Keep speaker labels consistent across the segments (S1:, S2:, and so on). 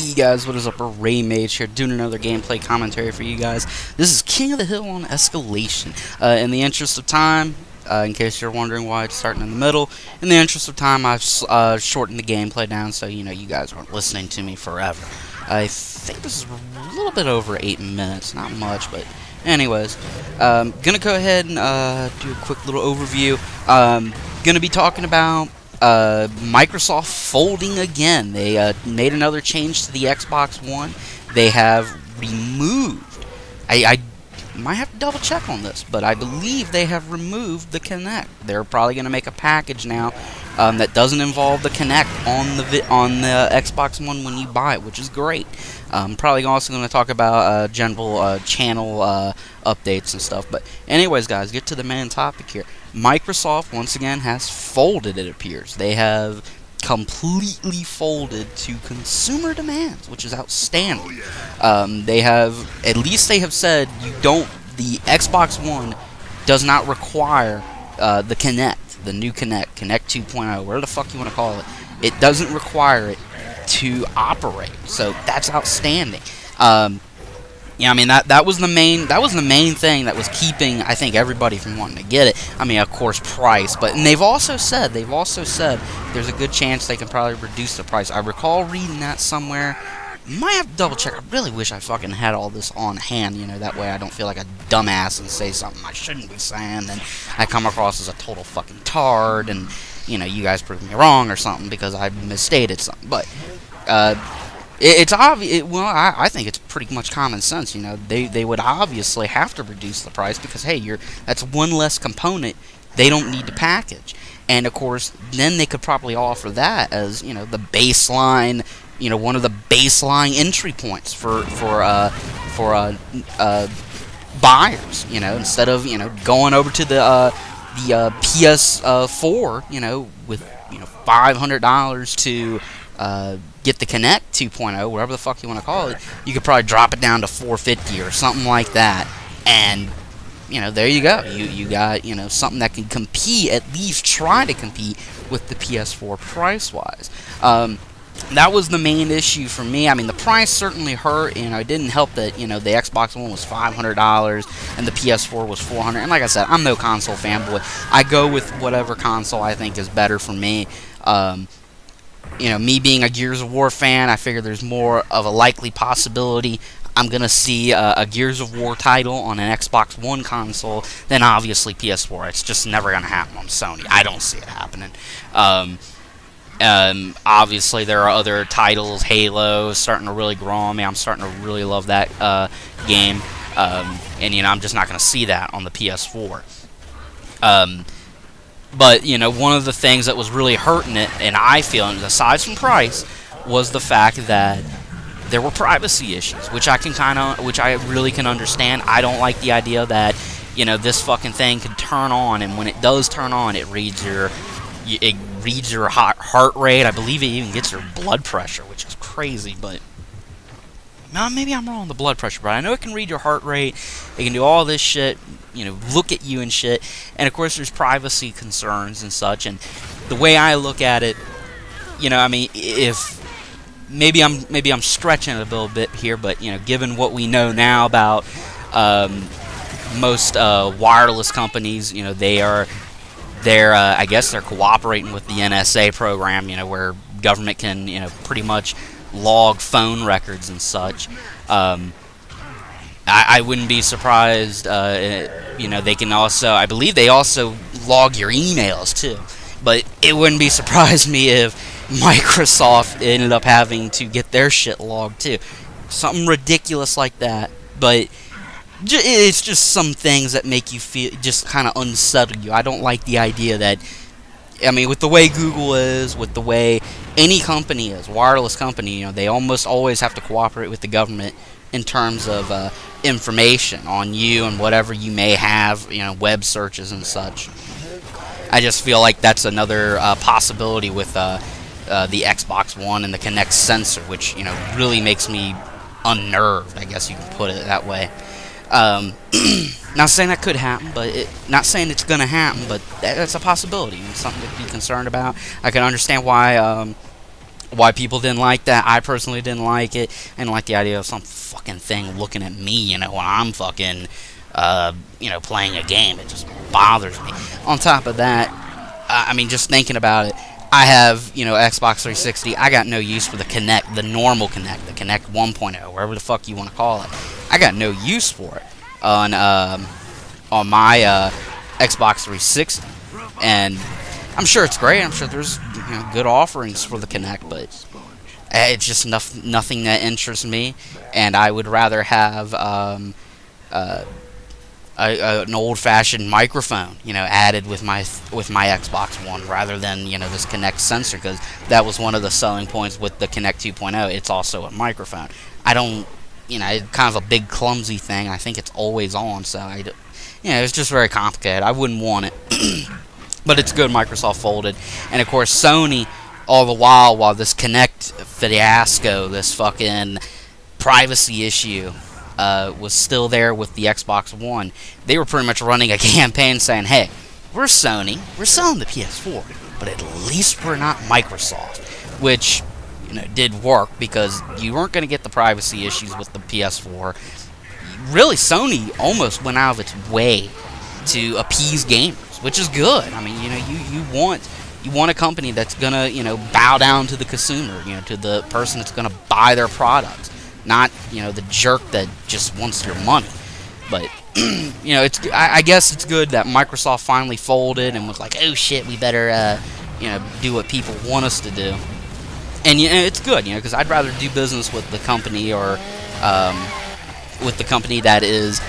S1: Hey guys, what is up? Raymage here, doing another gameplay commentary for you guys. This is King of the Hill on Escalation. In the interest of time, in case you're wondering why it's starting in the middle, in the interest of time, I've shortened the gameplay down so you guys aren't listening to me forever. I think this is a little bit over 8 minutes, not much, but anyways, gonna go ahead and do a quick little overview. Gonna be talking about Microsoft folding again. They made another change to the Xbox One. They have removed, I might have to double check on this, but I believe they have removed the Kinect. They're probably going to make a package now that doesn't involve the Kinect on the Xbox One when you buy it, which is great. I'm probably also going to talk about general channel updates and stuff. But anyways, guys, get to the main topic here. Microsoft once again has folded, it appears. They have completely folded to consumer demands, which is outstanding. They have, at least they have said, the Xbox One does not require the Kinect, the new Kinect 2.0, whatever the fuck you want to call it. It doesn't require it to operate, so that's outstanding. Yeah, I mean that was the main thing that was keeping, I think, everybody from wanting to get it. I mean, of course, price, but and they've also said there's a good chance they can probably reduce the price. I recall reading that somewhere. Might have to double check. I really wish I fucking had all this on hand, that way I don't feel like a dumbass and say something I shouldn't be saying, and I come across as a total fucking tard, and you guys prove me wrong or something because I misstated something. But it's obvious. Well, I think it's pretty much common sense. They would obviously have to reduce the price because hey, that's one less component they don't need to package, and of course, then they could probably offer that as the baseline, one of the baseline entry points for buyers. Instead of going over to the PS4, with $500 to get the Kinect 2.0, whatever the fuck you want to call it, you could probably drop it down to $450 or something like that, and there you go. You got something that can compete, at least try to compete with the PS4 price-wise. That was the main issue for me. I mean, the price certainly hurt. It didn't help that the Xbox One was $500 and the PS4 was $400. And like I said, I'm no console fanboy. I go with whatever console I think is better for me. Me being a Gears of War fan, I figure there's more of a likely possibility I'm going to see a Gears of War title on an Xbox One console than obviously PS4. It's just never going to happen on Sony. I don't see it happening. Obviously, there are other titles. Halo is starting to really grow on me. I'm starting to really love that game. And, I'm just not going to see that on the PS4. But, one of the things that was really hurting it, and I feel, and aside from price, was the fact that there were privacy issues, which I really can understand. I don't like the idea that, this fucking thing could turn on, and when it does turn on, it reads your heart rate. I believe it even gets your blood pressure, which is crazy, but maybe I'm wrong on the blood pressure, but I know it can read your heart rate. It can do all this shit, look at you and shit. And of course, there's privacy concerns and such. And the way I look at it, I mean, if maybe I'm stretching it a little bit here, but given what we know now about most wireless companies, I guess they're cooperating with the NSA program, where government can, pretty much log phone records and such. I wouldn't be surprised, they can also, I believe they also log your emails too. But it wouldn't be surprised me if Microsoft ended up having to get their shit logged too. Something ridiculous like that. But it's just some things that make you feel, just kind of unsettle you. I don't like the idea that, I mean, with the way Google is, with the way any company is, wireless company, they almost always have to cooperate with the government in terms of information on you and whatever you may have, web searches and such. I just feel like that's another possibility with the Xbox One and the Kinect sensor, which, really makes me unnerved, I guess you can put it that way. Not saying that could happen, but not saying it's going to happen, but that's a possibility. It's something to be concerned about. I can understand why why people didn't like that. I personally didn't like it. I didn't like the idea of some fucking thing looking at me, you know, when I'm fucking, you know, playing a game. It just bothers me. On top of that, I mean, just thinking about it, I have, you know, Xbox 360. I got no use for the Kinect, the normal Kinect, the Kinect 1.0, whatever the fuck you want to call it. I got no use for it on my Xbox 360, and I'm sure it's great. I'm sure there's, you know, good offerings for the Kinect, but it's just nothing that interests me, and I would rather have an old-fashioned microphone, you know, added with my Xbox One, rather than, you know, this Kinect sensor, because that was one of the selling points with the Kinect 2.0. It's also a microphone. I don't, you know, it's kind of a big clumsy thing. I think it's always on, so you know, it's just very complicated. I wouldn't want it. But it's good Microsoft folded. And of course Sony, all the while this Kinect fiasco, this fucking privacy issue, was still there with the Xbox One, they were pretty much running a campaign saying, hey, we're Sony, we're selling the PS4, but at least we're not Microsoft. Which, you know, did work, because you weren't going to get the privacy issues with the PS4. Really, Sony almost went out of its way to appease gamers, which is good. I mean, you know, you want a company that's gonna, you know, bow down to the consumer, you know, to the person that's gonna buy their products, not, you know, the jerk that just wants your money. But you know, I guess it's good that Microsoft finally folded and was like, oh shit, we better you know, do what people want us to do. And you know, it's good, you know, because I'd rather do business with the company, or with the company that is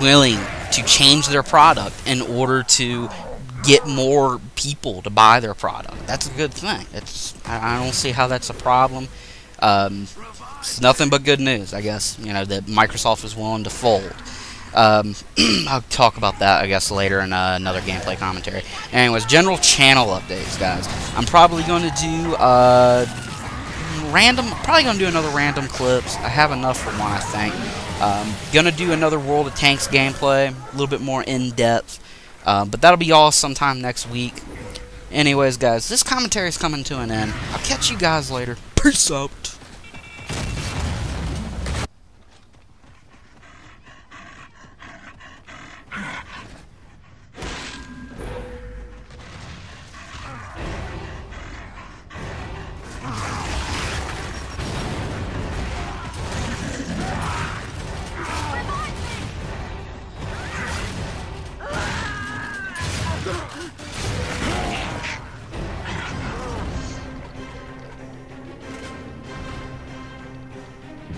S1: willing to change their product in order to get more people to buy their product. That's a good thing. I don't see how that's a problem. It's nothing but good news, I guess, you know, that Microsoft is willing to fold. I'll talk about that, I guess, later in another gameplay commentary. Anyways, general channel updates, guys. I'm probably going to do probably going to do another random clips. I have enough for one, I think. Gonna do another World of Tanks gameplay, a little bit more in-depth, but that'll be all sometime next week. Anyways, guys, this commentary is coming to an end. I'll catch you guys later. Peace out.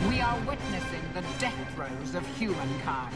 S2: We are witnessing the death throes of humankind.